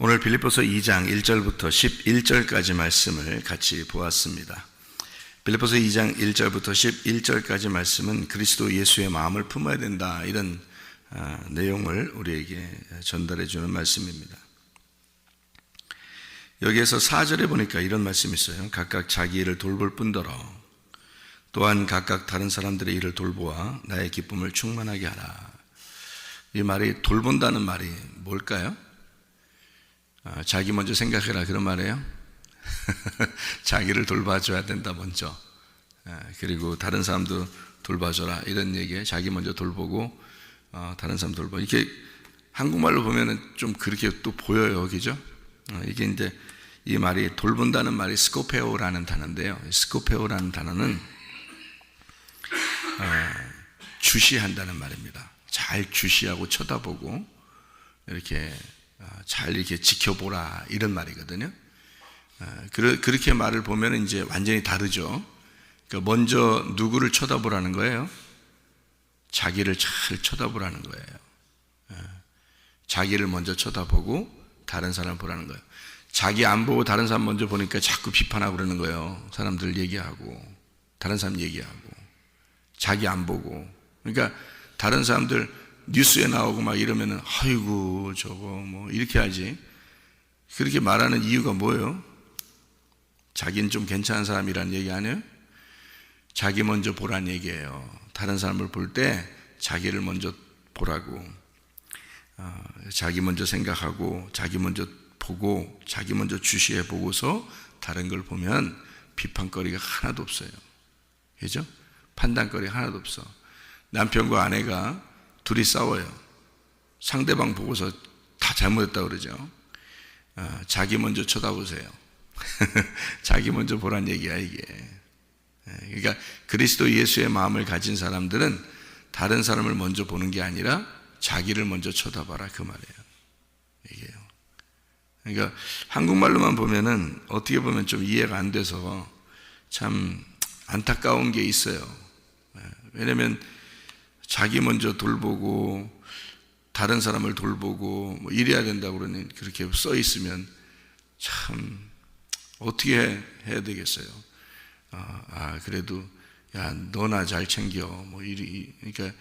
오늘 빌립보서 2장 1절부터 11절까지 말씀을 같이 보았습니다. 빌립보서 2장 1절부터 11절까지 말씀은 그리스도 예수의 마음을 품어야 된다, 이런 내용을 우리에게 전달해 주는 말씀입니다. 여기에서 4절에 보니까 이런 말씀이 있어요. 각각 자기 일을 돌볼 뿐더러 또한 각각 다른 사람들의 일을 돌보아 나의 기쁨을 충만하게 하라. 이 말이 돌본다는 말이 뭘까요? 자기 먼저 생각해라, 그런 말이에요. 자기를 돌봐줘야 된다 먼저. 그리고 다른 사람도 돌봐줘라, 이런 얘기에 자기 먼저 돌보고 다른 사람 돌보. 이렇게 한국말로 보면은 좀 그렇게 또 보여요, 그죠? 이게 이제 이 말이 돌본다는 말이 스코페오라는 단어인데요. 스코페오라는 단어는 주시한다는 말입니다. 잘 주시하고 쳐다보고 이렇게 잘 이렇게 지켜보라, 이런 말이거든요. 그렇게 말을 보면 이제 완전히 다르죠. 그러니까 먼저 누구를 쳐다보라는 거예요? 자기를 잘 쳐다보라는 거예요. 자기를 먼저 쳐다보고 다른 사람을 보라는 거예요. 자기 안 보고 다른 사람 먼저 보니까 자꾸 비판하고 그러는 거예요. 사람들 얘기하고, 다른 사람 얘기하고, 자기 안 보고. 그러니까 다른 사람들 뉴스에 나오고 막 이러면은 아이고 저거 뭐 이렇게 하지. 그렇게 말하는 이유가 뭐예요? 자기는 좀 괜찮은 사람이라는 얘기 아니에요? 자기 먼저 보라는 얘기예요. 다른 사람을 볼 때 자기를 먼저 보라고. 자기 먼저 생각하고, 자기 먼저 보고, 자기 먼저 주시해 보고서 다른 걸 보면 비판거리가 하나도 없어요. 그죠? 판단거리가 하나도 없어. 남편과 아내가 둘이 싸워요. 상대방 보고서 다 잘못했다고 그러죠. 자기 먼저 쳐다보세요. 자기 먼저 보란 얘기야, 이게. 그러니까 그리스도 예수의 마음을 가진 사람들은 다른 사람을 먼저 보는 게 아니라 자기를 먼저 쳐다봐라, 그 말이에요. 이게요. 그러니까 한국말로만 보면은 어떻게 보면 좀 이해가 안 돼서 참 안타까운 게 있어요. 왜냐면 자기 먼저 돌보고 다른 사람을 돌보고 뭐 이래야 된다고 그러니 그렇게 써 있으면 참 어떻게 해야 되겠어요. 그래도 야, 너나 잘 챙겨 뭐 그러니까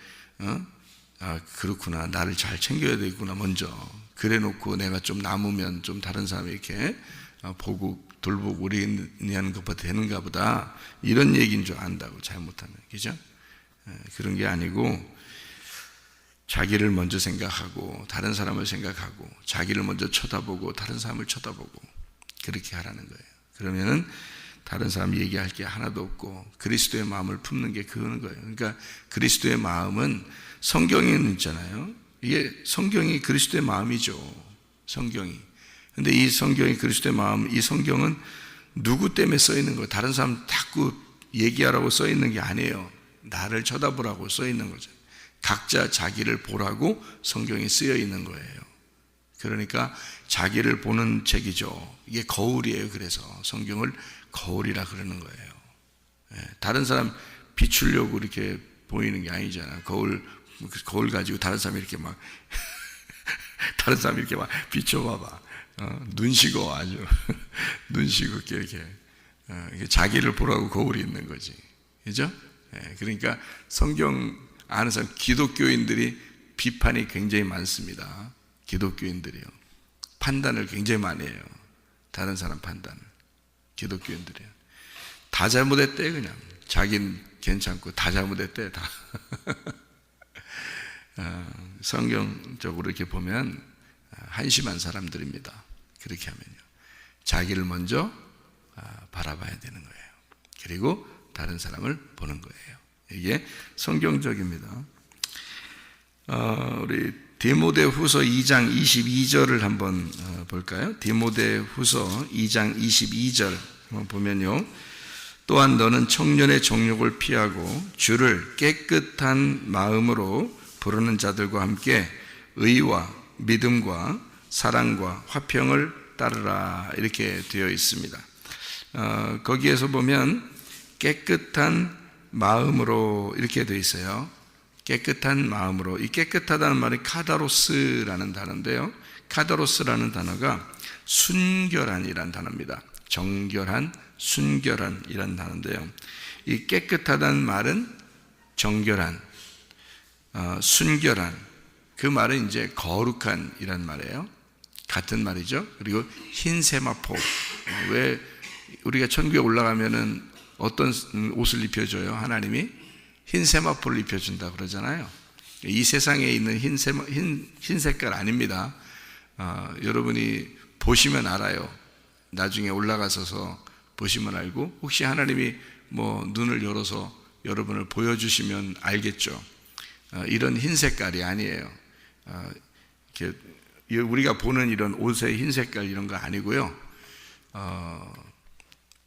그렇구나, 나를 잘 챙겨야 되겠구나 먼저. 그래 놓고 내가 좀 남으면 좀 다른 사람 이렇게 보고 돌보고 우리하는 것보다 되는가 보다, 이런 얘기인 줄 안다고, 잘못하면. 그죠? 그런 게 아니고 자기를 먼저 생각하고 다른 사람을 생각하고 자기를 먼저 쳐다보고 다른 사람을 쳐다보고 그렇게 하라는 거예요. 그러면은 다른 사람 얘기할 게 하나도 없고 그리스도의 마음을 품는 게 그거는 거예요. 그러니까 그리스도의 마음은 성경에는 있잖아요. 이게 성경이 그리스도의 마음이죠. 성경이. 근데 이 성경이 그리스도의 마음, 이 성경은 누구 때문에 써 있는 거예요? 다른 사람 자꾸 얘기하라고 써 있는 게 아니에요. 나를 쳐다보라고 써 있는 거죠. 각자 자기를 보라고 성경이 쓰여 있는 거예요. 그러니까 자기를 보는 책이죠. 이게 거울이에요. 그래서 성경을 거울이라 그러는 거예요. 다른 사람 비추려고 이렇게 보이는 게 아니잖아. 거울 가지고 다른 사람이 이렇게 막 다른 사람이 이렇게 막 비춰봐봐. 눈 식어, 아주 눈 식어 이렇게 자기를 보라고 거울이 있는 거지. 그죠? 그러니까 성경 아는 사람, 기독교인들이 비판이 굉장히 많습니다. 기독교인들이요. 판단을 굉장히 많이 해요. 다른 사람 판단을. 기독교인들이요. 다 잘못했대, 그냥. 자기는 괜찮고 다 잘못했대, 다. 성경적으로 이렇게 보면 한심한 사람들입니다. 그렇게 하면요. 자기를 먼저 바라봐야 되는 거예요. 그리고 다른 사람을 보는 거예요. 이게 성경적입니다. 우리 디모데후서 2장 22절을 한번 볼까요? 디모데후서 2장 22절 한번 보면요. 또한 너는 청년의 정욕을 피하고 주를 깨끗한 마음으로 부르는 자들과 함께 의와 믿음과 사랑과 화평을 따르라, 이렇게 되어 있습니다. 거기에서 보면 깨끗한 마음으로 이렇게 되어 있어요. 깨끗한 마음으로. 이 깨끗하다는 말이 카다로스라는 단어인데요. 카다로스라는 단어가 순결한이란 단어입니다. 정결한, 순결한이란 단어인데요. 이 깨끗하다는 말은 정결한, 순결한, 그 말은 이제 거룩한이란 말이에요. 같은 말이죠. 그리고 흰 세마포. 왜 우리가 천국에 올라가면은 어떤 옷을 입혀줘요? 하나님이 흰 세마포를 입혀준다 그러잖아요. 이 세상에 있는 흰 색깔 아닙니다. 여러분이 보시면 알아요. 나중에 올라가서서 보시면 알고, 혹시 하나님이 뭐 눈을 열어서 여러분을 보여주시면 알겠죠. 이런 흰 색깔이 아니에요. 이렇게 우리가 보는 이런 옷의 흰 색깔 이런 거 아니고요.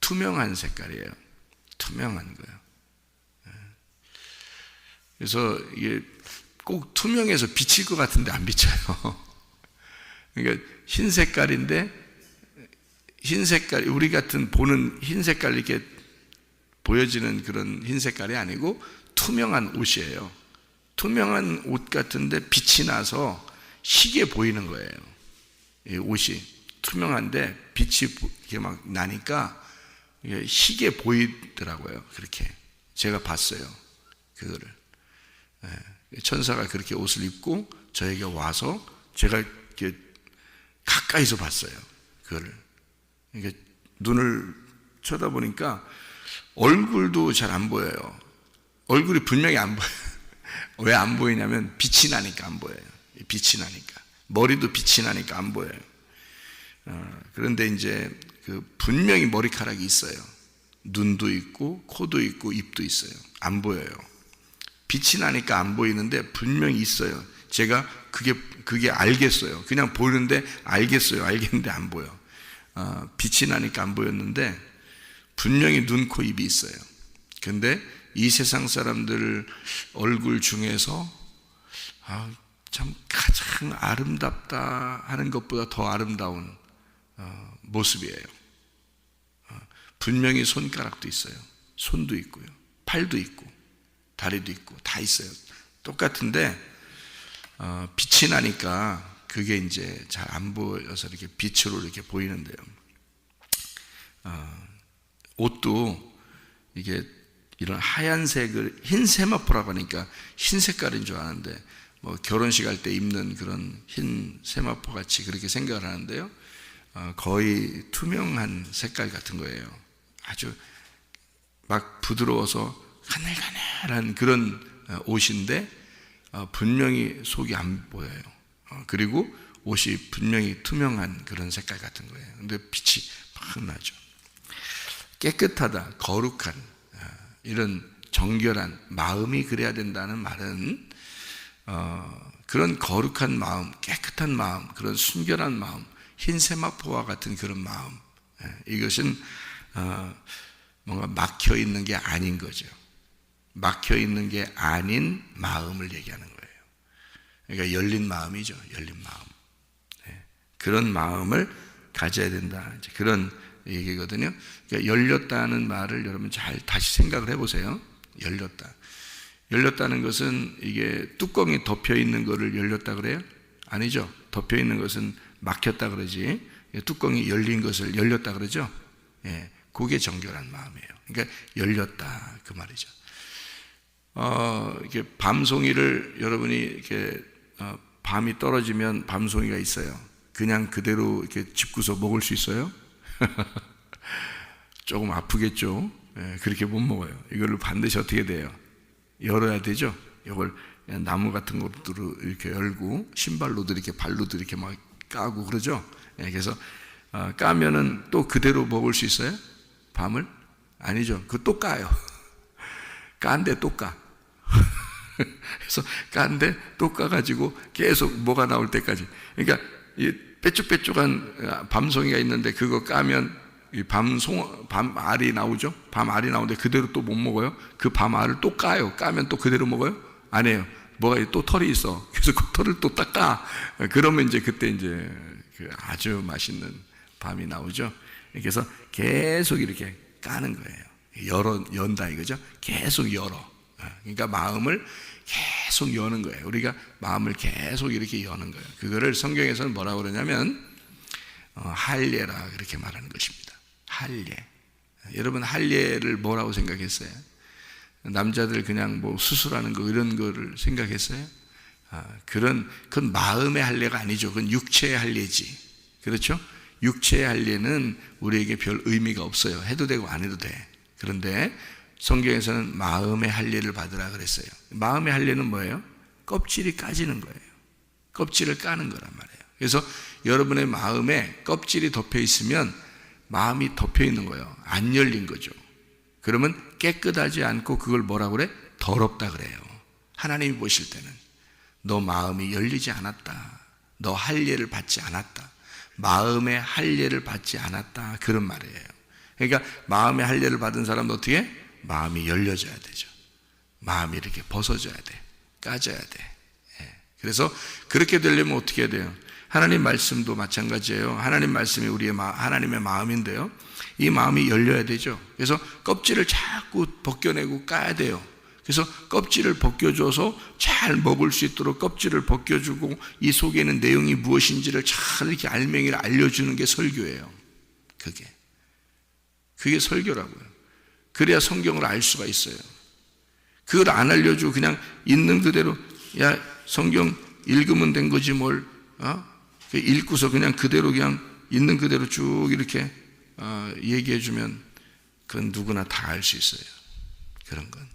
투명한 색깔이에요. 투명한 거예요. 그래서 이게 꼭 투명해서 비칠 것 같은데 안 비쳐요. 그러니까 흰 색깔인데, 흰 색깔, 우리 같은 보는 흰 색깔 이렇게 보여지는 그런 흰 색깔이 아니고 투명한 옷이에요. 투명한 옷 같은데 빛이 나서 희게 보이는 거예요. 이 옷이 투명한데 빛이 이렇게 막 나니까 희게 보이더라고요. 그렇게 제가 봤어요. 그거를. 천사가 그렇게 옷을 입고 저에게 와서 제가 이렇게 가까이서 봤어요. 그거를. 그러니까 눈을 쳐다보니까 얼굴도 잘 안 보여요. 얼굴이 분명히 안 보여요. 왜 안 보이냐면 빛이 나니까 안 보여요. 빛이 나니까. 머리도 빛이 나니까 안 보여요. 그런데 이제 분명히 머리카락이 있어요. 눈도 있고 코도 있고 입도 있어요. 안 보여요. 빛이 나니까 안 보이는데 분명히 있어요. 제가 그게 알겠어요. 그냥 보이는데 알겠어요. 알겠는데 안 보여. 빛이 나니까 안 보였는데 분명히 눈, 코, 입이 있어요. 근데 이 세상 사람들 얼굴 중에서 참 가장 아름답다 하는 것보다 더 아름다운 모습이에요. 분명히 손가락도 있어요. 손도 있고요. 팔도 있고 다리도 있고 다 있어요. 똑같은데 빛이 나니까 그게 이제 잘 안 보여서 이렇게 빛으로 이렇게 보이는데요. 옷도 이게 이런 하얀색을 흰 세마포라고 하니까 흰 색깔인 줄 아는데 뭐 결혼식 할 때 입는 그런 흰 세마포 같이 그렇게 생각을 하는데요. 거의 투명한 색깔 같은 거예요. 아주 막 부드러워서 가늘가늘한 그런 옷인데 분명히 속이 안 보여요. 그리고 옷이 분명히 투명한 그런 색깔 같은 거예요. 근데 빛이 막 나죠. 깨끗하다, 거룩한, 이런 정결한 마음이 그래야 된다는 말은 그런 거룩한 마음, 깨끗한 마음, 그런 순결한 마음, 흰 세마포와 같은 그런 마음, 이것은 뭔가 막혀 있는 게 아닌 거죠. 막혀 있는 게 아닌 마음을 얘기하는 거예요. 그러니까 열린 마음이죠. 열린 마음. 그런 마음을 가져야 된다. 그런 얘기거든요. 그러니까 열렸다는 말을 여러분 잘 다시 생각을 해보세요. 열렸다. 열렸다는 것은 이게 뚜껑이 덮여 있는 거를 열렸다 그래요? 아니죠. 덮여 있는 것은 막혔다 그러지. 뚜껑이 열린 것을 열렸다 그러죠. 그게 정결한 마음이에요. 그러니까 열렸다 그 말이죠. 이렇게 밤송이를 여러분이 이렇게 밤이 떨어지면 밤송이가 있어요. 그냥 그대로 이렇게 집고서 먹을 수 있어요? 조금 아프겠죠. 그렇게 못 먹어요. 이걸로 반드시 어떻게 돼요? 열어야 되죠. 이걸 나무 같은 것으로 이렇게 열고 신발로도 이렇게 발로도 이렇게 막 까고 그러죠. 그래서 까면은 또 그대로 먹을 수 있어요? 밤을? 아니죠. 그거 또 까요. 깐데 또 까. 그래서 깐데 또 까가지고 계속 뭐가 나올 때까지. 그러니까 이 빼쭉빼쭉한 밤송이가 있는데 그거 까면 이 밤알이 나오죠. 밤알이 나오는데 그대로 또 못 먹어요. 그 밤알을 또 까요. 까면 또 그대로 먹어요? 아니에요. 뭐가 또 털이 있어. 그래서 그 털을 또 딱 까. 그러면 이제 그때 이제 아주 맛있는 밤이 나오죠. 그래서 계속 이렇게 까는 거예요. 연다 이거죠. 계속 열어. 그러니까 마음을 계속 여는 거예요. 우리가 마음을 계속 이렇게 여는 거예요. 그거를 성경에서는 뭐라고 그러냐면 할례라 그렇게 말하는 것입니다. 할례. 여러분 할례를 뭐라고 생각했어요? 남자들 그냥 뭐 수술하는 거 이런 거를 생각했어요? 그건 마음의 할례가 아니죠. 그건 육체의 할례지. 그렇죠? 육체의 할례는 우리에게 별 의미가 없어요. 해도 되고 안 해도 돼. 그런데 성경에서는 마음의 할례를 받으라 그랬어요. 마음의 할례는 뭐예요? 껍질이 까지는 거예요. 껍질을 까는 거란 말이에요. 그래서 여러분의 마음에 껍질이 덮여 있으면 마음이 덮여 있는 거예요. 안 열린 거죠. 그러면 깨끗하지 않고 그걸 뭐라고 그래? 더럽다 그래요. 하나님이 보실 때는 너 마음이 열리지 않았다. 너 할례를 받지 않았다. 마음의 할례를 받지 않았다. 그런 말이에요. 그러니까 마음의 할례를 받은 사람은 어떻게? 마음이 열려져야 되죠. 마음이 이렇게 벗어져야 돼. 까져야 돼. 그래서 그렇게 되려면 어떻게 해야 돼요? 하나님 말씀도 마찬가지예요. 하나님 말씀이 하나님의 마음인데요. 이 마음이 열려야 되죠. 그래서 껍질을 자꾸 벗겨내고 까야 돼요. 그래서 껍질을 벗겨줘서 잘 먹을 수 있도록 껍질을 벗겨주고 이 속에 있는 내용이 무엇인지를 잘 이렇게 알맹이를 알려주는 게 설교예요. 그게 설교라고요. 그래야 성경을 알 수가 있어요. 그걸 안 알려주고 그냥 있는 그대로 야 성경 읽으면 된 거지 뭘 읽고서 그냥 그대로 그냥 있는 그대로 쭉 이렇게 얘기해 주면 그건 누구나 다 알 수 있어요. 그런 건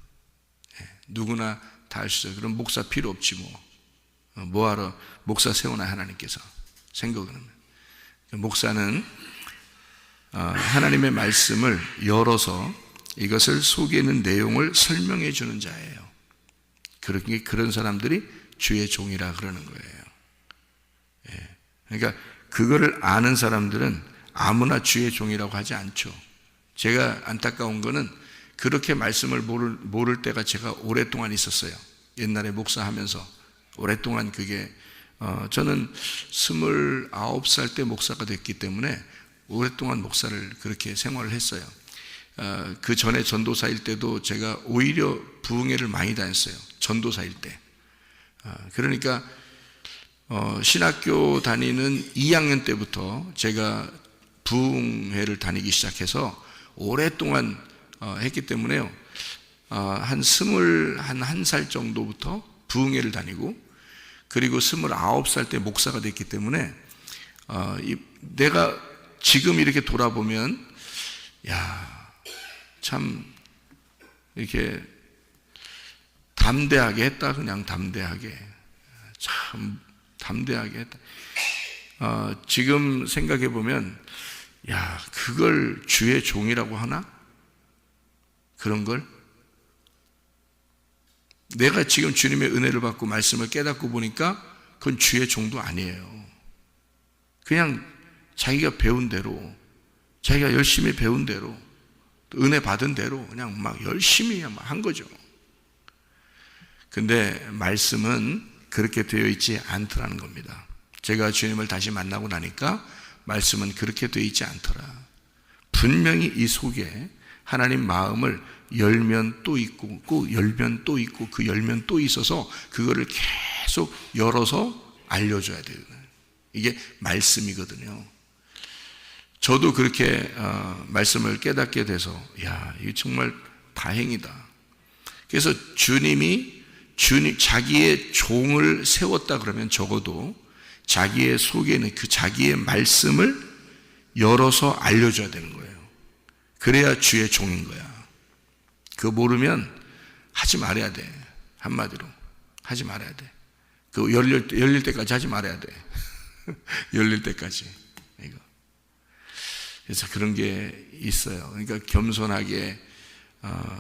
누구나 다 알 수 있어요. 그럼 목사 필요 없지 뭐하러 목사 세우나 하나님께서 생각을 하면. 목사는 하나님의 말씀을 열어서 이것을 속에 있는 내용을 설명해 주는 자예요. 그런 사람들이 주의 종이라 그러는 거예요. 그러니까 그거를 아는 사람들은 아무나 주의 종이라고 하지 않죠. 제가 안타까운 거는 그렇게 말씀을 모를 때가 제가 오랫동안 있었어요. 옛날에 목사하면서 오랫동안 그게 저는 29살 때 목사가 됐기 때문에 오랫동안 목사를 그렇게 생활을 했어요. 그 전에 전도사일 때도 제가 오히려 부흥회를 많이 다녔어요. 전도사일 때. 그러니까 신학교 다니는 2학년 때부터 제가 부흥회를 다니기 시작해서 오랫동안 했기 때문에요. 한 21살 정도부터 부흥회를 다니고 그리고 29살 때 목사가 됐기 때문에 내가 지금 이렇게 돌아보면 참 이렇게 담대하게 했다. 그냥 담대하게 참 담대하게 했다. 지금 생각해 보면 그걸 주의 종이라고 하나? 그런 걸? 내가 지금 주님의 은혜를 받고 말씀을 깨닫고 보니까 그건 주의 종도 아니에요. 그냥 자기가 배운 대로, 자기가 열심히 배운 대로, 은혜 받은 대로 그냥 막 열심히 한 거죠. 근데 말씀은 그렇게 되어 있지 않더라는 겁니다. 제가 주님을 다시 만나고 나니까 말씀은 그렇게 되어 있지 않더라. 분명히 이 속에 하나님 마음을 열면 또 있고, 그 열면 또 있고, 그 열면 또 있어서 그거를 계속 열어서 알려줘야 돼요. 이게 말씀이거든요. 저도 그렇게 말씀을 깨닫게 돼서 이게 정말 다행이다. 그래서 주님이 자기의 종을 세웠다 그러면 적어도 자기의 속에 있는 그 자기의 말씀을 열어서 알려줘야 되는 거예요. 그래야 주의 종인 거야. 그거 모르면 하지 말아야 돼. 한마디로 하지 말아야 돼. 그 열릴 때까지 하지 말아야 돼. 열릴 때까지. 이거. 그래서 그런 게 있어요. 그러니까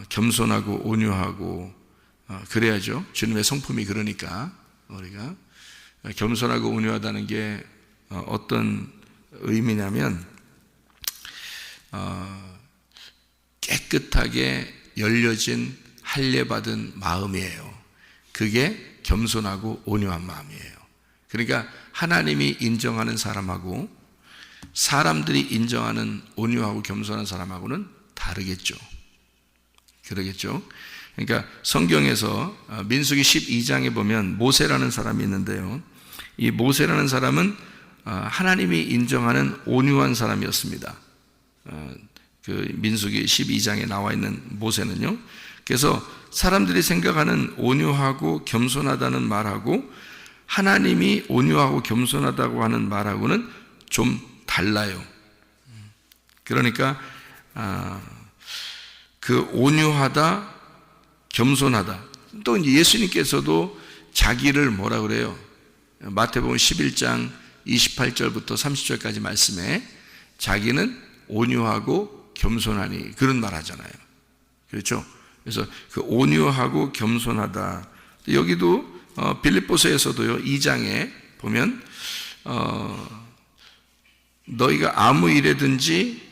겸손하고 온유하고 그래야죠. 주님의 성품이 그러니까 우리가 겸손하고 온유하다는 게 어떤 의미냐면 깨끗하게 열려진 할례받은 마음이에요. 그게 겸손하고 온유한 마음이에요. 그러니까 하나님이 인정하는 사람하고 사람들이 인정하는 온유하고 겸손한 사람하고는 다르겠죠. 그러겠죠. 그러니까 성경에서 민수기 12장에 보면 모세라는 사람이 있는데요. 이 모세라는 사람은 하나님이 인정하는 온유한 사람이었습니다. 그 민수기 12장에 나와 있는 모세는요. 그래서 사람들이 생각하는 온유하고 겸손하다는 말하고 하나님이 온유하고 겸손하다고 하는 말하고는 좀 달라요. 그러니까 그 온유하다, 겸손하다. 또 예수님께서도 자기를 뭐라 그래요? 마태복음 11장 28절부터 30절까지 말씀에 자기는 온유하고 겸손하니 그런 말 하잖아요. 그렇죠? 그래서 그 온유하고 겸손하다. 여기도 빌립보서에서도요 2장에 보면 너희가 아무 일에든지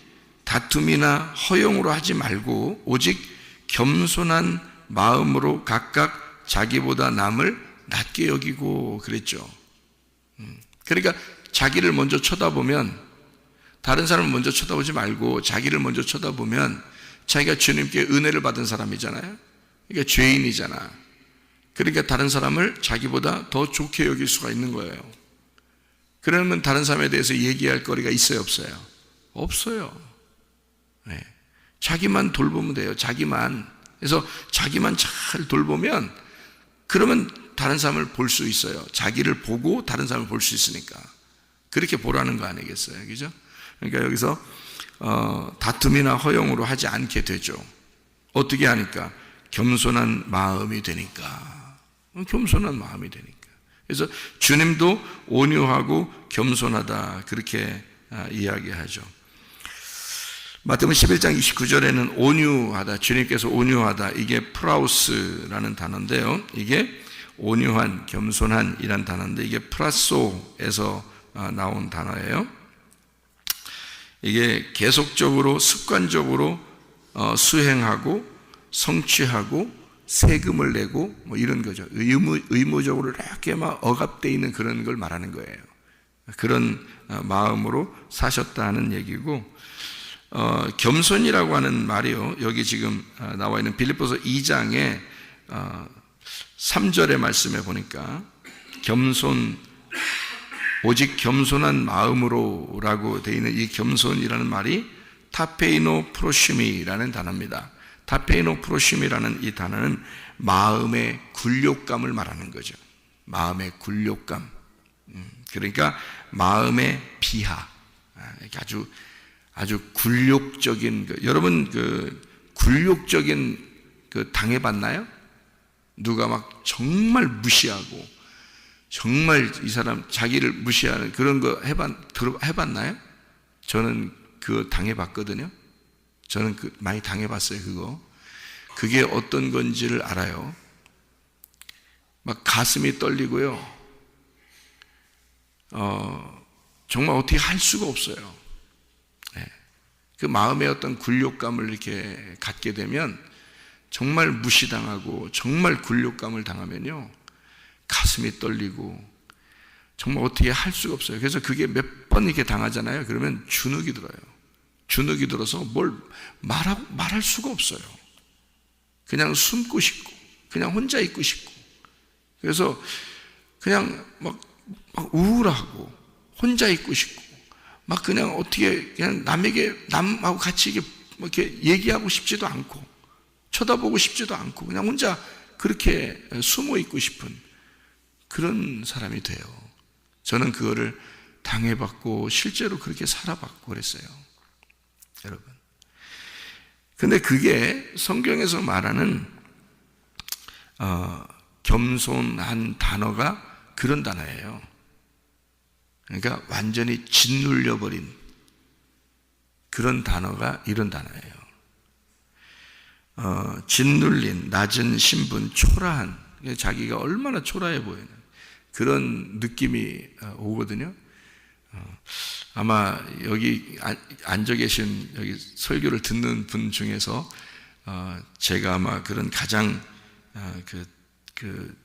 다툼이나 허용으로 하지 말고 오직 겸손한 마음으로 각각 자기보다 남을 낮게 여기고 그랬죠. 그러니까 자기를 먼저 쳐다보면 다른 사람을 먼저 쳐다보지 말고 자기를 먼저 쳐다보면 자기가 주님께 은혜를 받은 사람이잖아요. 그러니까 죄인이잖아. 그러니까 다른 사람을 자기보다 더 좋게 여길 수가 있는 거예요. 그러면 다른 사람에 대해서 얘기할 거리가 있어요, 없어요? 없어요. 네. 자기만 돌보면 돼요. 자기만. 그래서 자기만 잘 돌보면 그러면 다른 사람을 볼 수 있어요. 자기를 보고 다른 사람을 볼 수 있으니까. 그렇게 보라는 거 아니겠어요? 그죠? 그러니까 여기서 다툼이나 허용으로 하지 않게 되죠. 어떻게 하니까? 겸손한 마음이 되니까. 겸손한 마음이 되니까. 그래서 주님도 온유하고 겸손하다 그렇게 이야기하죠. 마태복음 11장 29절에는 온유하다, 주님께서 온유하다, 이게 프라우스라는 단어인데요. 이게 온유한, 겸손한 이란 단어인데 이게 프라소에서 나온 단어예요. 이게 계속적으로 습관적으로 수행하고 성취하고 세금을 내고 뭐 이런 거죠. 의무적으로 이렇게 막 억압되어 있는 그런 걸 말하는 거예요. 그런 마음으로 사셨다는 얘기고, 겸손이라고 하는 말이요. 여기 지금 나와 있는 빌립보서 2장에 3절의 말씀에 보니까 오직 겸손한 마음으로라고 되어 있는 이 겸손이라는 말이 타페이노 프로시미라는 단어입니다. 타페이노 프로시미라는 이 단어는 마음의 굴욕감을 말하는 거죠. 마음의 굴욕감. 그러니까 마음의 비하. 아주 굴욕적인 여러분 그 굴욕적인 그 당해봤나요? 누가 막 정말 무시하고 정말 이 사람 자기를 무시하는 그런 거 해봤나요? 저는 그거 당해봤거든요. 저는 많이 당해봤어요. 그게 어떤 건지를 알아요. 막 가슴이 떨리고요. 정말 어떻게 할 수가 없어요. 네. 그 마음의 어떤 굴욕감을 이렇게 갖게 되면 정말 무시당하고 정말 굴욕감을 당하면요 가슴이 떨리고 정말 어떻게 할 수가 없어요. 그래서 그게 몇 번 이렇게 당하잖아요. 그러면 주눅이 들어요. 주눅이 들어서 뭘 말할 수가 없어요. 그냥 숨고 싶고 그냥 혼자 있고 싶고 그래서 그냥 막 우울하고 혼자 있고 싶고 막 그냥 어떻게 그냥 남하고 같이 이렇게 얘기하고 싶지도 않고 쳐다보고 싶지도 않고 그냥 혼자 그렇게 숨어 있고 싶은 그런 사람이 돼요. 저는 그거를 당해봤고 실제로 그렇게 살아봤고 그랬어요. 여러분. 근데 그게 성경에서 말하는 겸손한 단어가 그런 단어예요. 그러니까 완전히 짓눌려버린 그런 단어가 이런 단어예요. 짓눌린, 낮은 신분, 초라한, 자기가 얼마나 초라해 보이는 그런 느낌이 오거든요. 아마 여기 앉아 계신 여기 설교를 듣는 분 중에서 제가 아마 그런 가장 그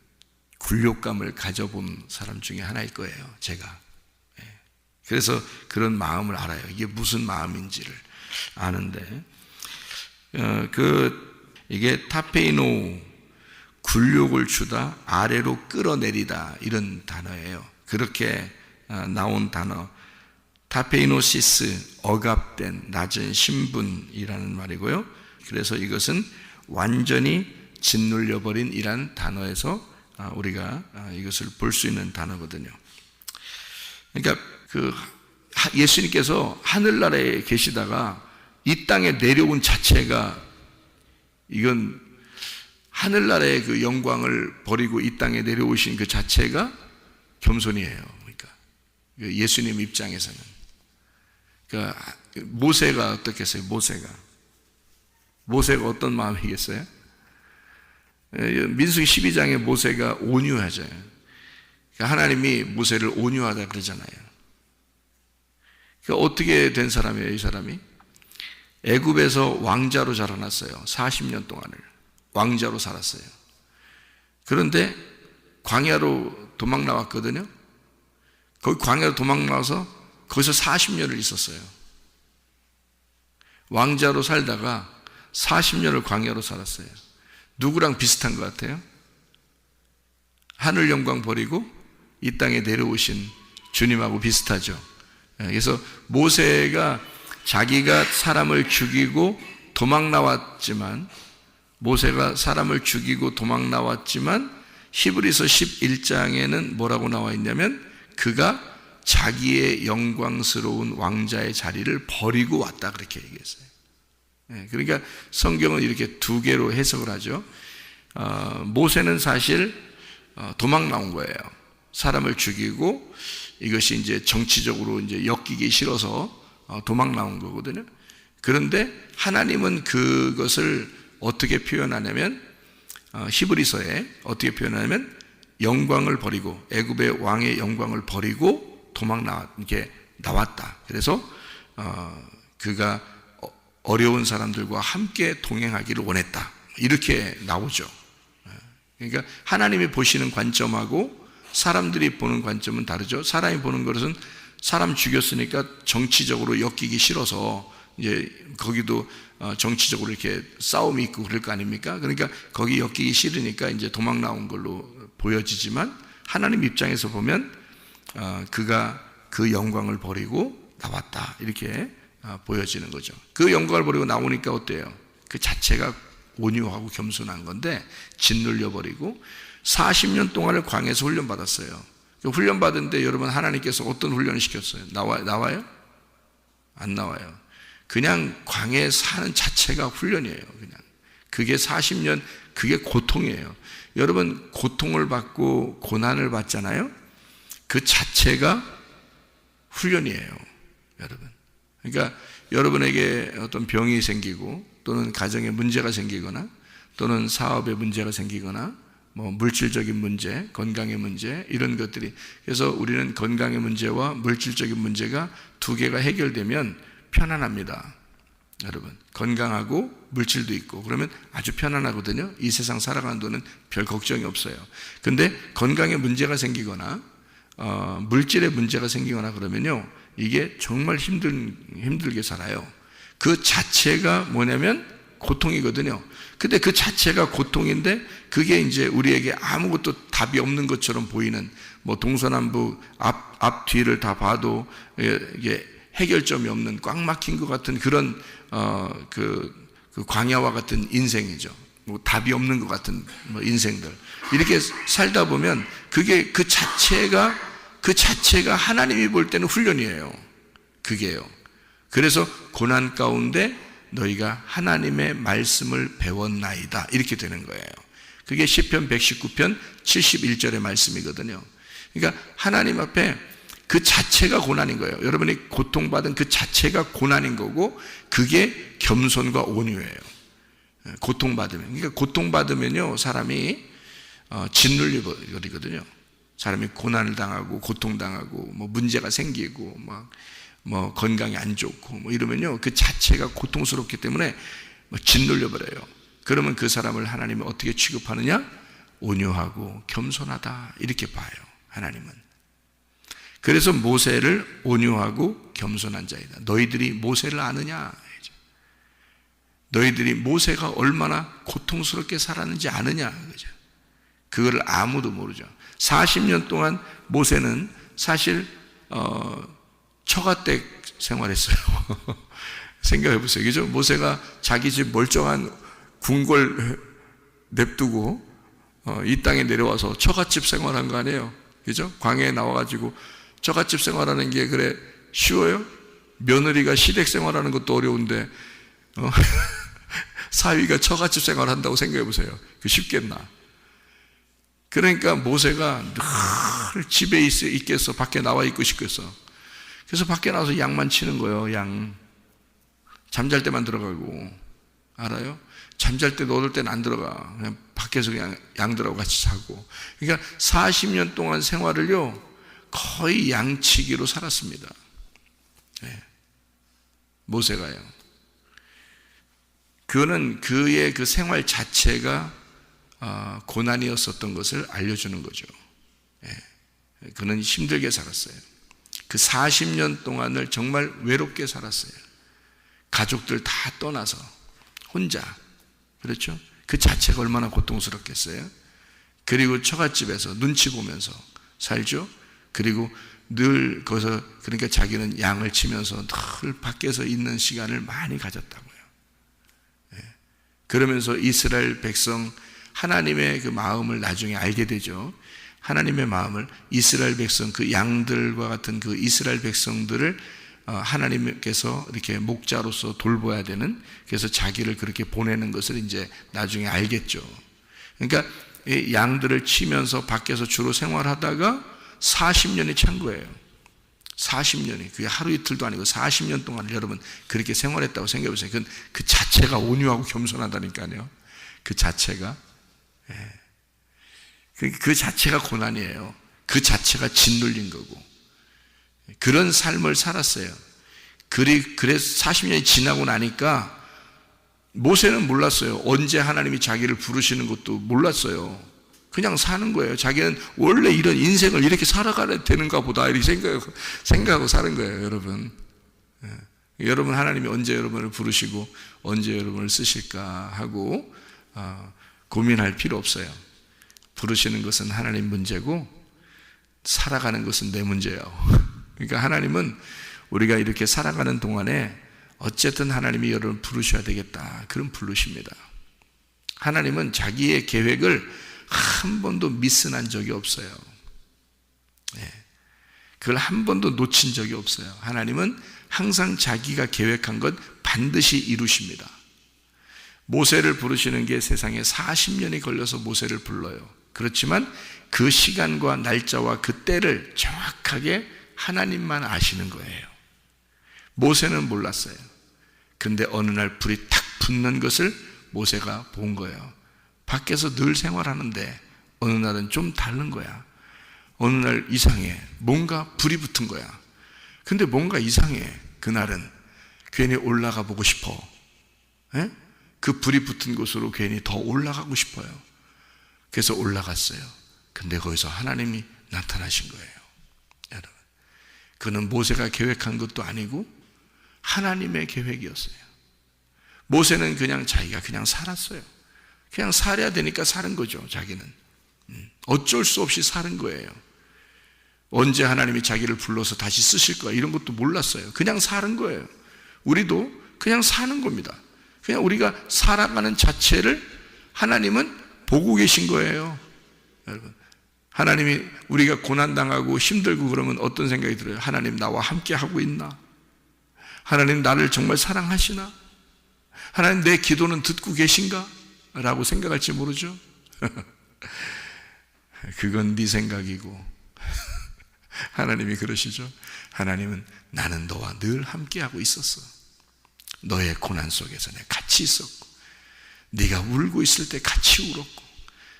굴욕감을 가져본 사람 중에 하나일 거예요. 제가. 그래서 그런 마음을 알아요. 이게 무슨 마음인지를 아는데 이게 타페이노, 굴욕을 주다, 아래로 끌어내리다, 이런 단어예요. 그렇게 나온 단어, 타페이노시스, 억압된, 낮은 신분이라는 말이고요. 그래서 이것은 완전히 짓눌려버린 이란 단어에서 우리가 이것을 볼 수 있는 단어거든요. 그러니까 예수님께서 하늘나라에 계시다가 이 땅에 내려온 자체가, 이건 하늘나라의 그 영광을 버리고 이 땅에 내려오신 그 자체가 겸손이에요. 그러니까 예수님 입장에서는. 그러니까 모세가 어떻겠어요? 모세가 어떤 마음이겠어요? 민수기 12장에 모세가 온유하죠. 그러니까 하나님이 모세를 온유하다 그러잖아요. 그러니까 어떻게 된 사람이에요, 이 사람이? 애굽에서 왕자로 자라났어요. 40년 동안을 왕자로 살았어요. 그런데 광야로 도망 나왔거든요. 거기 광야로 도망 나와서 거기서 40년을 있었어요. 왕자로 살다가 40년을 광야로 살았어요. 누구랑 비슷한 것 같아요? 하늘 영광 버리고 이 땅에 내려오신 주님하고 비슷하죠. 그래서 모세가 자기가 사람을 죽이고 도망 나왔지만, 히브리서 11장에는 뭐라고 나와 있냐면, 그가 자기의 영광스러운 왕자의 자리를 버리고 왔다, 그렇게 얘기했어요. 그러니까 성경은 이렇게 두 개로 해석을 하죠. 모세는 사실 도망 나온 거예요. 사람을 죽이고 이것이 이제 정치적으로 이제 엮이기 싫어서 도망 나온 거거든요. 그런데 하나님은 그것을 어떻게 표현하냐면, 히브리서에 어떻게 표현하냐면, 영광을 버리고, 애굽의 왕의 영광을 버리고 이렇게 나왔다. 그래서 그가 어려운 사람들과 함께 동행하기를 원했다, 이렇게 나오죠. 그러니까 하나님이 보시는 관점하고 사람들이 보는 관점은 다르죠. 사람이 보는 것은 사람 죽였으니까 정치적으로 엮이기 싫어서 이제 거기도 정치적으로 이렇게 싸움이 있고 그럴 거 아닙니까? 그러니까 거기 엮이기 싫으니까 이제 도망 나온 걸로 보여지지만, 하나님 입장에서 보면 그가 그 영광을 버리고 나왔다, 이렇게 보여지는 거죠. 그 영광을 버리고 나오니까 어때요? 그 자체가 온유하고 겸손한 건데 짓눌려 버리고 40년 동안을 광야에서 훈련받았어요. 훈련받은데 여러분, 하나님께서 어떤 훈련을 시켰어요? 나와요? 안 나와요. 그냥 광야에 사는 자체가 훈련이에요. 그냥 그게 40년, 그게 고통이에요. 여러분, 고통을 받고 고난을 받잖아요. 그 자체가 훈련이에요, 여러분. 그러니까 여러분에게 어떤 병이 생기고, 또는 가정에 문제가 생기거나, 또는 사업에 문제가 생기거나, 뭐 물질적인 문제, 건강의 문제, 이런 것들이, 그래서 우리는 건강의 문제와 물질적인 문제가 두 개가 해결되면 편안합니다. 여러분, 건강하고 물질도 있고 그러면 아주 편안하거든요. 이 세상 살아가는 동안은 별 걱정이 없어요. 근데 건강에 문제가 생기거나 물질에 문제가 생기거나 그러면요, 이게 정말 힘들게 살아요. 그 자체가 뭐냐면 고통이거든요. 근데 그 자체가 고통인데, 그게 이제 우리에게 아무것도 답이 없는 것처럼 보이는, 뭐 동서남북 앞 뒤를 다 봐도 이게 해결점이 없는, 꽉 막힌 것 같은 그런 그 광야와 같은 인생이죠. 뭐 답이 없는 것 같은 뭐 인생들, 이렇게 살다 보면 그게 그 자체가 하나님이 볼 때는 훈련이에요. 그게요. 그래서 고난 가운데 너희가 하나님의 말씀을 배웠나이다, 이렇게 되는 거예요. 그게 시편 119편 71절의 말씀이거든요. 그러니까 하나님 앞에 그 자체가 고난인 거예요. 여러분이 고통받은 그 자체가 고난인 거고, 그게 겸손과 온유예요. 고통받으면. 그러니까 고통받으면요, 사람이 짓눌려 버리거든요. 사람이 고난을 당하고 고통당하고 뭐 문제가 생기고 뭐 건강이 안 좋고 뭐 이러면요, 그 자체가 고통스럽기 때문에 짓눌려 버려요. 그러면 그 사람을 하나님은 어떻게 취급하느냐? 온유하고 겸손하다, 이렇게 봐요, 하나님은. 그래서 모세를 온유하고 겸손한 자이다. 너희들이 모세를 아느냐? 너희들이 모세가 얼마나 고통스럽게 살았는지 아느냐, 그죠? 그걸 아무도 모르죠. 40년 동안 모세는 사실 처가댁 생활했어요. 생각해 보세요, 그죠? 모세가 자기 집 멀쩡한 궁궐 냅두고 이 땅에 내려와서 처갓집 생활한 거 아니에요, 그죠? 광야에 나와가지고 처갓집 생활하는 게 그래 쉬워요? 며느리가 시댁 생활하는 것도 어려운데 사위가 처갓집 생활한다고 생각해 보세요. 그 쉽겠나? 그러니까 모세가 늘 집에 있겠어? 밖에 나와 있고 싶겠어? 그래서 밖에 나와서 양만 치는 거예요. 양. 잠잘 때만 들어가고. 알아요? 잠잘 때 넣을 때는 안 들어가. 그냥 밖에서 그냥 양들하고 같이 자고. 그러니까 40년 동안 생활을요, 거의 양치기로 살았습니다. 네. 모세가요. 그거는 그의 그 생활 자체가 고난이었었던 것을 알려주는 거죠. 예. 그는 힘들게 살았어요. 그 40년 동안을 정말 외롭게 살았어요. 가족들 다 떠나서 혼자. 그렇죠? 그 자체가 얼마나 고통스럽겠어요? 그리고 처갓집에서 눈치 보면서 살죠? 그리고 늘 거기서, 그러니까 자기는 양을 치면서 늘 밖에서 있는 시간을 많이 가졌다고요. 예. 그러면서 이스라엘 백성, 하나님의 그 마음을 나중에 알게 되죠. 하나님의 마음을, 이스라엘 백성, 그 양들과 같은 그 이스라엘 백성들을 하나님께서 이렇게 목자로서 돌봐야 되는, 그래서 자기를 그렇게 보내는 것을 이제 나중에 알겠죠. 그러니까 이 양들을 치면서 밖에서 주로 생활하다가 40년이 찬 거예요. 40년이, 그게 하루 이틀도 아니고 40년 동안 여러분 그렇게 생활했다고 생각해 보세요. 그건 그 자체가 온유하고 겸손하다니까요. 그 자체가. 그 자체가 고난이에요. 그 자체가 짓눌린 거고. 그런 삶을 살았어요. 그래서 40년이 지나고 나니까 모세는 몰랐어요. 언제 하나님이 자기를 부르시는 것도 몰랐어요. 그냥 사는 거예요. 자기는 원래 이런 인생을 이렇게 살아가야 되는가 보다, 이렇게 생각하고 사는 거예요, 여러분. 여러분, 하나님이 언제 여러분을 부르시고 언제 여러분을 쓰실까 하고 고민할 필요 없어요. 부르시는 것은 하나님 문제고 살아가는 것은 내 문제예요. 그러니까 하나님은 우리가 이렇게 살아가는 동안에 어쨌든 하나님이 여러분을 부르셔야 되겠다, 그런 부르십니다. 하나님은 자기의 계획을 한 번도 미스난 적이 없어요. 그걸 한 번도 놓친 적이 없어요. 하나님은 항상 자기가 계획한 것 반드시 이루십니다. 모세를 부르시는 게 세상에 40년이 걸려서 모세를 불러요. 그렇지만 그 시간과 날짜와 그 때를 정확하게 하나님만 아시는 거예요. 모세는 몰랐어요. 그런데 어느 날 불이 탁 붙는 것을 모세가 본 거예요. 밖에서 늘 생활하는데 어느 날은 좀 다른 거야. 어느 날 이상해. 뭔가 불이 붙은 거야. 근데 뭔가 이상해. 그날은 괜히 올라가 보고 싶어. 그 불이 붙은 곳으로 괜히 더 올라가고 싶어요. 그래서 올라갔어요. 근데 거기서 하나님이 나타나신 거예요. 여러분, 그는 모세가 계획한 것도 아니고 하나님의 계획이었어요. 모세는 그냥 자기가 그냥 살았어요. 그냥 살아야 되니까 사는 거죠. 자기는 어쩔 수 없이 사는 거예요. 언제 하나님이 자기를 불러서 다시 쓰실 거야 이런 것도 몰랐어요. 그냥 사는 거예요. 우리도 그냥 사는 겁니다. 그냥 우리가 살아가는 자체를 하나님은 보고 계신 거예요. 여러분, 하나님이 우리가 고난당하고 힘들고 그러면 어떤 생각이 들어요? 하나님 나와 함께 하고 있나? 하나님 나를 정말 사랑하시나? 하나님 내 기도는 듣고 계신가? 라고 생각할지 모르죠. 그건 네 생각이고 하나님이 그러시죠. 하나님은 나는 너와 늘 함께하고 있었어. 너의 고난 속에서 내가 같이 있었고, 네가 울고 있을 때 같이 울었고,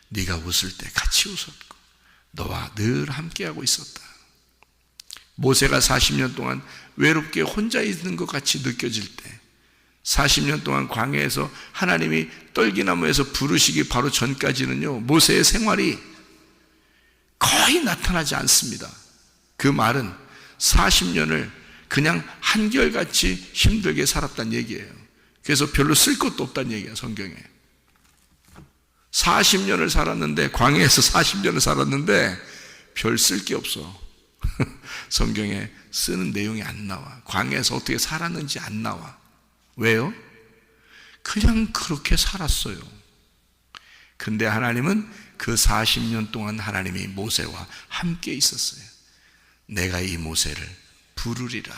네가 웃을 때 같이 웃었고, 너와 늘 함께하고 있었다. 모세가 40년 동안 외롭게 혼자 있는 것 같이 느껴질 때, 40년 동안 광야에서 하나님이 떨기나무에서 부르시기 바로 전까지는요, 모세의 생활이 거의 나타나지 않습니다. 그 말은 40년을 그냥 한결같이 힘들게 살았다는 얘기예요. 그래서 별로 쓸 것도 없다는 얘기야, 성경에. 40년을 살았는데, 광야에서 40년을 살았는데 별 쓸 게 없어. 성경에 쓰는 내용이 안 나와. 광야에서 어떻게 살았는지 안 나와. 왜요? 그냥 그렇게 살았어요. 근데 하나님은 그 40년 동안 하나님이 모세와 함께 있었어요. 내가 이 모세를 부르리라.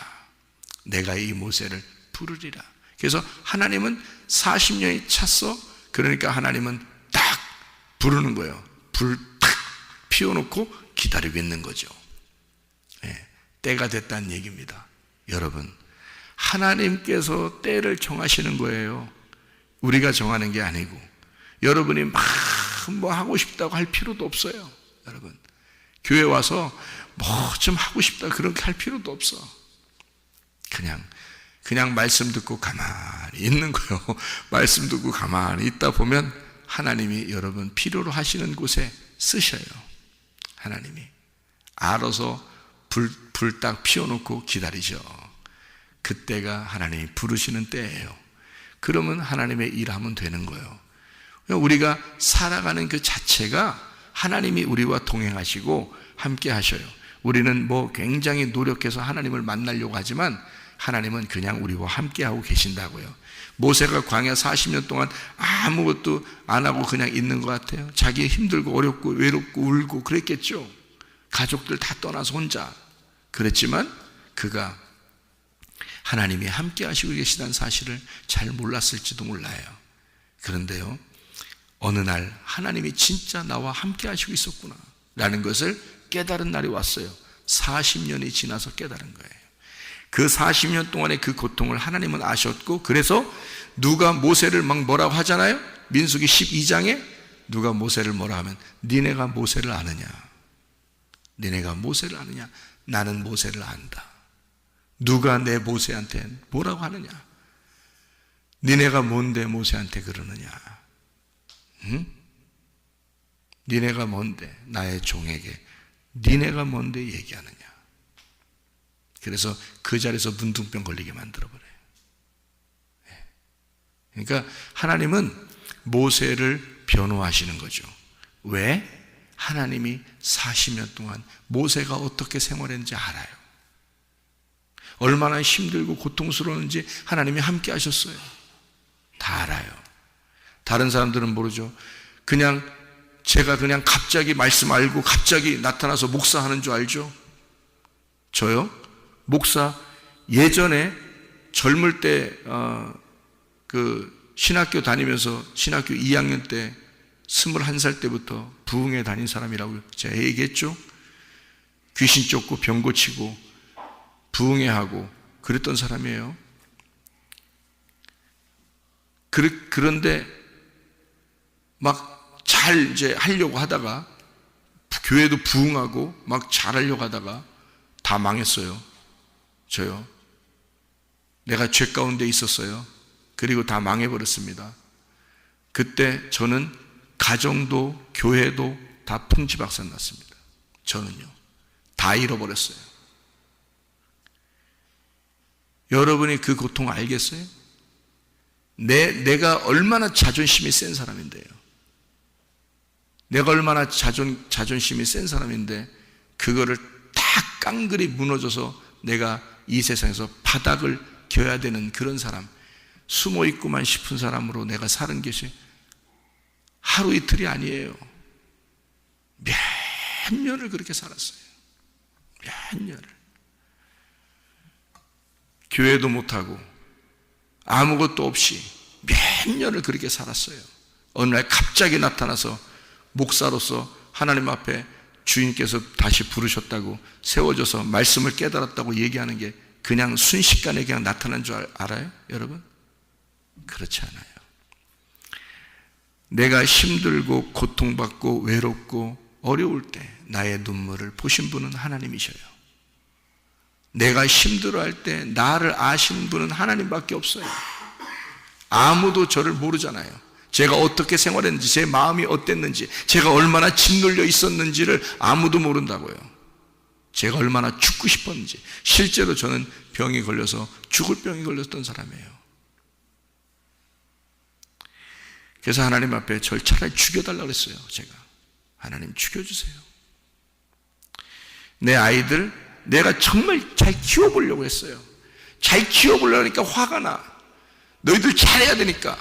내가 이 모세를 부르리라. 그래서 하나님은 40년이 찼어. 그러니까 하나님은 딱 부르는 거예요. 불 탁 피워놓고 기다리고 있는 거죠. 네, 때가 됐다는 얘기입니다. 여러분, 하나님께서 때를 정하시는 거예요. 우리가 정하는 게 아니고. 여러분이 막 뭐 하고 싶다고 할 필요도 없어요. 여러분, 교회 와서 뭐 좀 하고 싶다 그렇게 할 필요도 없어. 그냥 말씀 듣고 가만히 있는 거예요. 말씀 듣고 가만히 있다 보면 하나님이 여러분 필요로 하시는 곳에 쓰셔요. 하나님이 알아서 불 딱 피워놓고 기다리죠. 그때가 하나님이 부르시는 때예요. 그러면 하나님의 일하면 되는 거예요. 우리가 살아가는 그 자체가 하나님이 우리와 동행하시고 함께 하셔요. 우리는 뭐 굉장히 노력해서 하나님을 만나려고 하지만 하나님은 그냥 우리와 함께 하고 계신다고요. 모세가 광야 40년 동안 아무것도 안 하고 그냥 있는 것 같아요. 자기 힘들고 어렵고 외롭고 울고 그랬겠죠. 가족들 다 떠나서 혼자 그랬지만 그가 하나님이 함께 하시고 계시다는 사실을 잘 몰랐을지도 몰라요. 그런데요, 어느 날 하나님이 진짜 나와 함께 하시고 있었구나 라는 것을 깨달은 날이 왔어요. 40년이 지나서 깨달은 거예요. 그 40년 동안의 그 고통을 하나님은 아셨고, 그래서 누가 모세를 막 뭐라고 하잖아요. 민수기 12장에 누가 모세를 뭐라 하면 니네가 모세를 아느냐, 니네가 모세를 아느냐, 나는 모세를 안다. 누가 내 모세한테 뭐라고 하느냐, 니네가 뭔데 모세한테 그러느냐, 응? 니네가 뭔데 나의 종에게 니네가 뭔데 얘기하느냐. 그래서 그 자리에서 문둥병 걸리게 만들어버려요. 그러니까 하나님은 모세를 변호하시는 거죠. 왜? 하나님이 40년 동안 모세가 어떻게 생활했는지 알아요. 얼마나 힘들고 고통스러웠는지 하나님이 함께 하셨어요. 다 알아요. 다른 사람들은 모르죠. 제가 그냥 갑자기 말씀 알고 갑자기 나타나서 목사하는 줄 알죠? 저요? 목사 예전에 젊을 때 신학교 다니면서 신학교 2학년 때 21살 때부터 부흥회 다닌 사람이라고 제가 얘기했죠. 귀신 쫓고 병 고치고 부흥회 하고 그랬던 사람이에요. 그런데 막 잘 이제 하려고 하다가 교회도 부흥하고 막 잘하려고 하다가 다 망했어요. 저요. 내가 죄 가운데 있었어요. 그리고 다 망해버렸습니다. 그때 저는 가정도 교회도 다 풍지박산 났습니다. 저는요. 다 잃어버렸어요. 여러분이 그 고통 알겠어요? 내가 얼마나 자존심이 센 사람인데요. 내가 얼마나 자존심이 센 사람인데 그거를 다 깡그리 무너져서 내가 이 세상에서 바닥을 겨야 되는 그런 사람, 숨어 있고만 싶은 사람으로 내가 사는 것이 하루 이틀이 아니에요. 몇 년을 그렇게 살았어요. 몇 년을. 교회도 못하고 아무것도 없이 몇 년을 그렇게 살았어요. 어느 날 갑자기 나타나서 목사로서 하나님 앞에 주인께서 다시 부르셨다고 세워져서 말씀을 깨달았다고 얘기하는 게 그냥 순식간에 그냥 나타난 줄 알아요? 여러분? 그렇지 않아요. 내가 힘들고 고통받고 외롭고 어려울 때 나의 눈물을 보신 분은 하나님이셔요. 내가 힘들어할 때 나를 아시는 분은 하나님밖에 없어요. 아무도 저를 모르잖아요. 제가 어떻게 생활했는지, 제 마음이 어땠는지, 제가 얼마나 짓눌려 있었는지를 아무도 모른다고요. 제가 얼마나 죽고 싶었는지. 실제로 저는 병이 걸려서 죽을 병이 걸렸던 사람이에요. 그래서 하나님 앞에 절 차라리 죽여달라고 그랬어요. 제가 하나님 죽여주세요. 내 아이들 내가 정말 잘 키워보려고 했어요. 잘 키워보려니까 화가 나. 너희들 잘해야 되니까.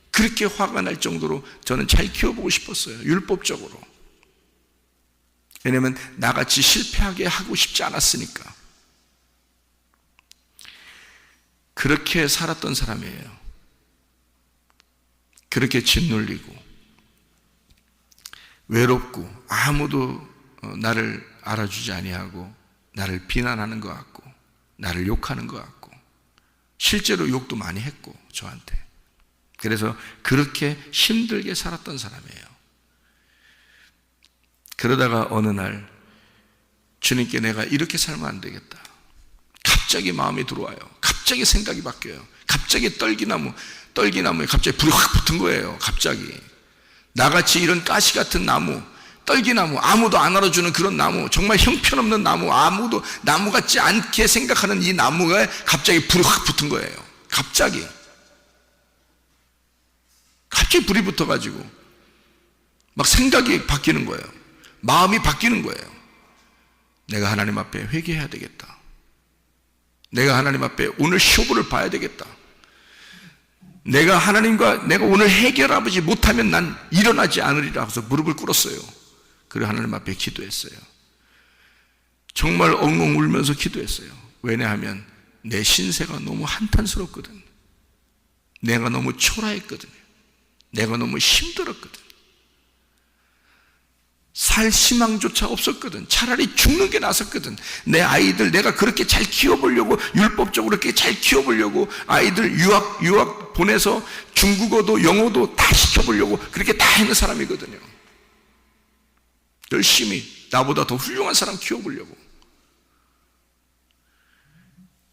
그렇게 화가 날 정도로 저는 잘 키워보고 싶었어요. 율법적으로. 왜냐하면 나같이 실패하게 하고 싶지 않았으니까. 그렇게 살았던 사람이에요. 그렇게 짓눌리고 외롭고 아무도 나를 알아주지 아니하고 나를 비난하는 것 같고 나를 욕하는 것 같고 실제로 욕도 많이 했고 저한테. 그래서 그렇게 힘들게 살았던 사람이에요. 그러다가 어느 날 주님께 내가 이렇게 살면 안 되겠다. 갑자기 마음이 들어와요. 갑자기 생각이 바뀌어요. 갑자기 떨기나무에 갑자기 불이 확 붙은 거예요. 갑자기 나같이 이런 가시 같은 나무, 떨기나무, 아무도 안 알아주는 그런 나무, 정말 형편없는 나무, 아무도 나무 같지 않게 생각하는 이 나무가 갑자기 불이 확 붙은 거예요. 갑자기 불이 붙어가지고 막 생각이 바뀌는 거예요. 마음이 바뀌는 거예요. 내가 하나님 앞에 회개해야 되겠다. 내가 하나님 앞에 오늘 시험을 봐야 되겠다. 내가 하나님과 내가 오늘 해결하지 못하면 난 일어나지 않으리라 해서 무릎을 꿇었어요. 그리고 하나님 앞에 기도했어요. 정말 엉엉 울면서 기도했어요. 왜냐하면 내 신세가 너무 한탄스럽거든. 내가 너무 초라했거든. 내가 너무 힘들었거든. 살 희망조차 없었거든. 차라리 죽는 게 나았거든. 내 아이들 내가 그렇게 잘 키워보려고, 율법적으로 그렇게 잘 키워보려고 아이들 유학 보내서 중국어도 영어도 다 시켜보려고 그렇게 다 했는 사람이거든요. 열심히 나보다 더 훌륭한 사람 키워보려고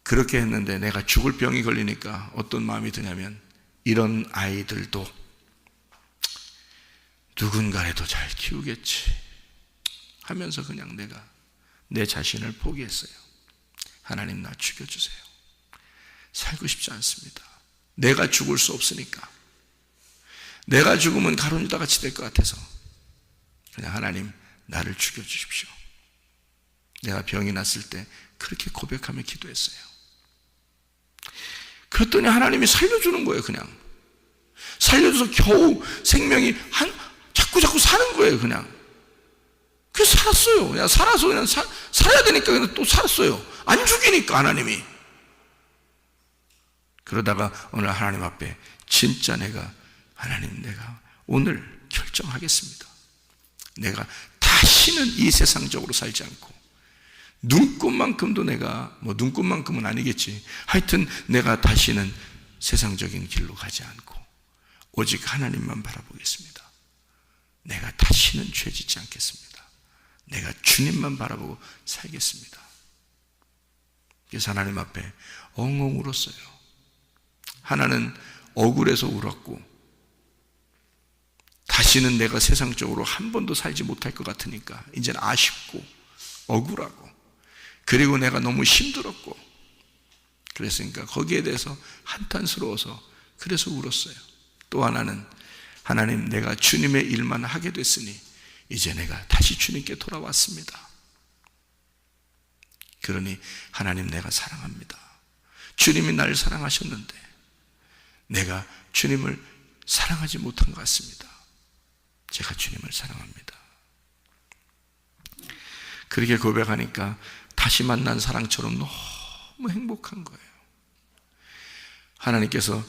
그렇게 했는데 내가 죽을 병이 걸리니까 어떤 마음이 드냐면 이런 아이들도 누군가라도 잘 키우겠지 하면서 그냥 내가 내 자신을 포기했어요. 하나님 나 죽여주세요. 살고 싶지 않습니다. 내가 죽을 수 없으니까. 내가 죽으면 가룟유다 같이 될 것 같아서 그냥 하나님 나를 죽여주십시오. 내가 병이 났을 때 그렇게 고백하며 기도했어요. 그랬더니 하나님이 살려주는 거예요. 그냥 살려줘서 겨우 생명이 자꾸 사는 거예요. 그냥 그래서 살았어요. 그냥 살아서 그냥 살아야 되니까 그냥 또 살았어요. 안 죽이니까 하나님이. 그러다가 오늘 하나님 앞에 진짜 하나님 내가 오늘 결정하겠습니다. 내가 다시는 이 세상적으로 살지 않고 눈꽃만큼도 내가 눈꽃만큼은 아니겠지. 하여튼 내가 다시는 세상적인 길로 가지 않고 오직 하나님만 바라보겠습니다. 내가 다시는 죄 짓지 않겠습니다. 내가 주님만 바라보고 살겠습니다. 그래서 하나님 앞에 엉엉 울었어요. 하나는 억울해서 울었고 다시는 내가 세상적으로 한 번도 살지 못할 것 같으니까 이제는 아쉽고 억울하고 그리고 내가 너무 힘들었고 그랬으니까 거기에 대해서 한탄스러워서 그래서 울었어요. 또 하나는 하나님 내가 주님의 일만 하게 됐으니 이제 내가 다시 주님께 돌아왔습니다. 그러니 하나님 내가 사랑합니다. 주님이 나를 사랑하셨는데 내가 주님을 사랑하지 못한 것 같습니다. 제가 주님을 사랑합니다. 그렇게 고백하니까 다시 만난 사랑처럼 너무 행복한 거예요. 하나님께서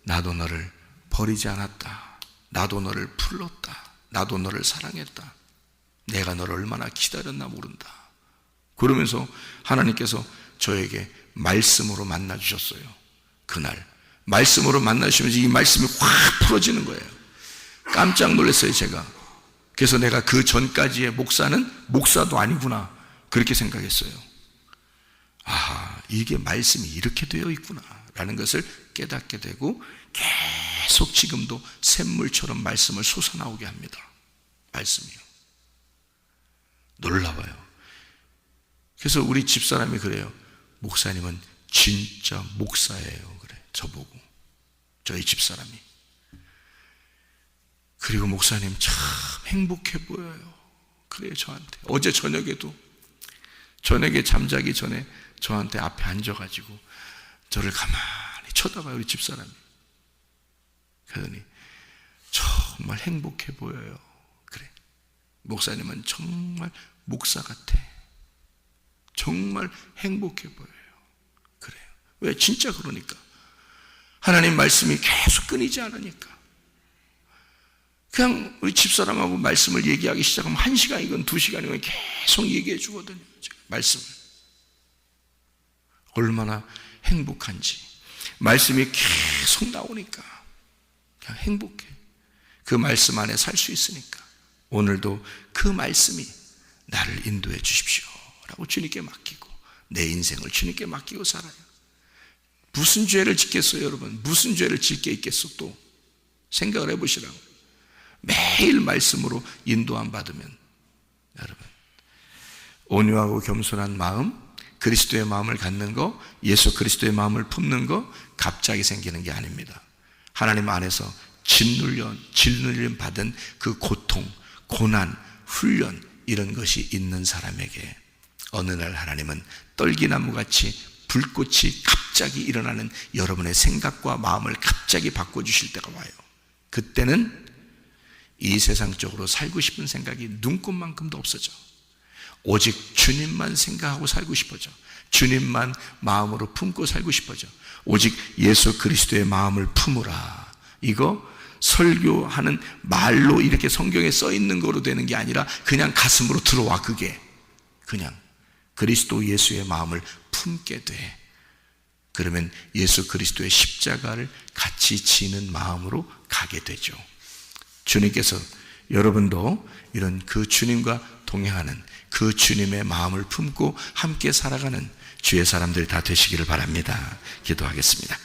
나도 너를 버리지 않았다. 나도 너를 불렀다. 나도 너를 사랑했다. 내가 너를 얼마나 기다렸나 모른다. 그러면서 하나님께서 저에게 말씀으로 만나주셨어요. 그날 말씀으로 만나주시면서 이 말씀이 확 풀어지는 거예요. 깜짝 놀랐어요 제가. 그래서 내가 그 전까지의 목사는 목사도 아니구나 그렇게 생각했어요. 아, 이게 말씀이 이렇게 되어 있구나 라는 것을 깨닫게 되고 계속 지금도 샘물처럼 말씀을 솟아나오게 합니다. 말씀이요. 놀라워요. 그래서 우리 집사람이 그래요. 목사님은 진짜 목사예요. 그래. 저보고. 저희 집사람이. 그리고 목사님 참 행복해 보여요. 그래요, 저한테. 어제 저녁에 잠자기 전에 저한테 앞에 앉아가지고 저를 가만히 쳐다봐요, 우리 집사람이. 그러더니 정말 행복해 보여요. 그래, 목사님은 정말 목사 같아. 정말 행복해 보여요. 그래요. 왜? 진짜 그러니까. 하나님 말씀이 계속 끊이지 않으니까. 그냥 우리 집사람하고 말씀을 얘기하기 시작하면 1시간이건 2시간이건 계속 얘기해 주거든요. 말씀을. 얼마나 행복한지. 말씀이 계속 나오니까 그냥 행복해. 그 말씀 안에 살 수 있으니까. 오늘도 그 말씀이 나를 인도해 주십시오 라고 주님께 맡기고, 내 인생을 주님께 맡기고 살아요. 무슨 죄를 짓겠어요, 여러분? 무슨 죄를 짓게 있겠어? 또 생각을 해보시라고. 매일 말씀으로 인도함 받으면, 여러분, 온유하고 겸손한 마음, 그리스도의 마음을 갖는 거, 예수 그리스도의 마음을 품는 거 갑자기 생기는 게 아닙니다. 하나님 안에서 짓눌림 받은 그 고통, 고난, 훈련, 이런 것이 있는 사람에게 어느 날 하나님은 떨기나무같이 불꽃이 갑자기 일어나는 여러분의 생각과 마음을 갑자기 바꿔주실 때가 와요. 그때는 이 세상적으로 살고 싶은 생각이 눈꽃만큼도 없어져. 오직 주님만 생각하고 살고 싶어져. 주님만 마음으로 품고 살고 싶어져. 오직 예수 그리스도의 마음을 품으라. 이거 설교하는 말로 이렇게 성경에 써 있는 거로 되는 게 아니라 그냥 가슴으로 들어와. 그게 그냥 그리스도 예수의 마음을 품게 돼. 그러면 예수 그리스도의 십자가를 같이 지는 마음으로 가게 되죠. 주님께서 여러분도 이런 그 주님과 동행하는 그 주님의 마음을 품고 함께 살아가는 주의 사람들 다 되시기를 바랍니다. 기도하겠습니다.